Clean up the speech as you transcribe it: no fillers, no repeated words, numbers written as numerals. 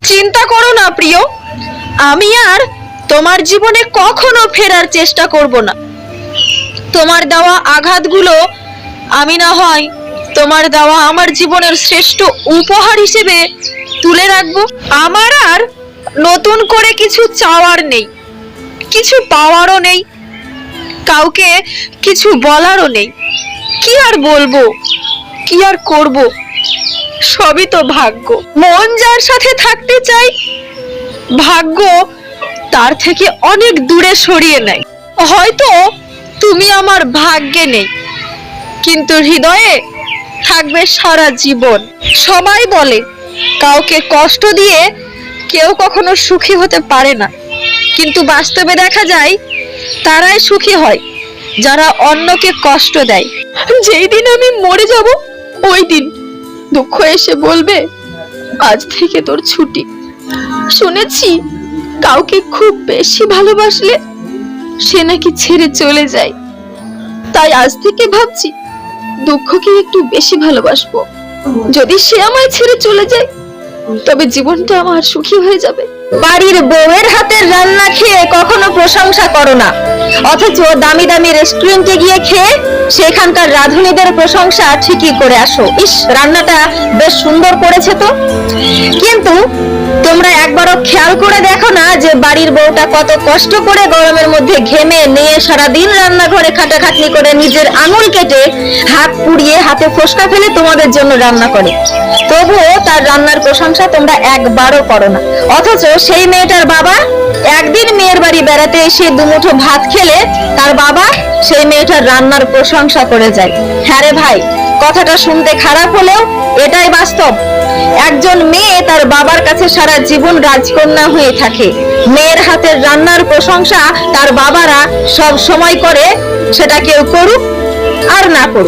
চিন্তা করো না প্রিয়, আমি আর তোমার জীবনে কখনো ফেরার চেষ্টা করব না। তোমার দেওয়া আঘাতগুলো আমি না হয় তোমার দেওয়া আমার জীবনের শ্রেষ্ঠ উপহার হিসেবে তুলে রাখবো। আমার আর নতুন করে কিছু চাওয়ার নেই, কিছু পাওয়ারও নেই, কাউকে কিছু বলারও নেই। কি আর বলবো, কি আর করব, সবই তো ভাগ্য। মন যার সাথে থাকতে চাই, ভাগ্য তার থেকে অনেক দূরে সরিয়ে নেয়। হয়তো তুমি আমার ভাগ্যে নেই, কিন্তু হৃদয়ে থাকবে সারা জীবন। সবাই বলে কাউকে কষ্ট দিয়ে কেউ কখনো সুখী হতে পারে না, কিন্তু বাস্তবে দেখা যায় তারাই সুখী হয় যারা অন্যকে কষ্ট দেয়। যেই দিন আমি মরে যাব, ওই দিন দুঃখ এসে বলবে আজ থেকে তোর ছুটি। শুনেছি কাউকে খুব বেশি ভালোবাসলে সে নাকি ছেড়ে চলে যায়, তাই আজ থেকে ভাবছি দুঃখকে একটু বেশি ভালোবাসবো। যদি সে আমায় ছেড়ে চলে যায় তবে জীবনটা আমার সুখী হয়ে যাবে। বাড়ির বউয়ের হাতের রান্না খেয়ে কখনো প্রশংসা করো না, অথচ দামি দামি রেস্টুরেন্টে গিয়ে খেয়ে সেখানকার রাঁধুনিদের প্রশংসা ঠিকই করে আসো। ইস, রান্নাটা বেশ সুন্দর করেছে তো। কিন্তু তোমরা একবারও খেয়াল করে দেখো না যে বাড়ির বউটা কত কষ্ট করে গরমের মধ্যে ঘেমে নিয়ে সারাদিন রান্নাঘরে খাটাখাটনি করে নিজের আঙুল কেটে হাত পুড়িয়ে হাতে ফোসকা ফেলে তোমাদের জন্য রান্না করে, তবুও তার রান্নার প্রশংসা তোমরা একবারও করো না। অথচ সেই মেয়েটার বাবা একদিন মেয়ের বাড়ি বেড়াতে এসে দুমুঠো ভাত খেলে তার বাবা সেই মেয়েটার রান্নার প্রশংসা করে যায়। হ্যাঁ রে ভাই, কথাটা শুনতে খারাপ হলেও এটাই বাস্তব। একজন মেয়ে তার বাবার কাছে সারা জীবন রাজকন্যা হয়ে থাকে। মেয়ের হাতের রান্নার প্রশংসা তার বাবারা সব সময় করে, সেটা কেউ করুক আর না করুক।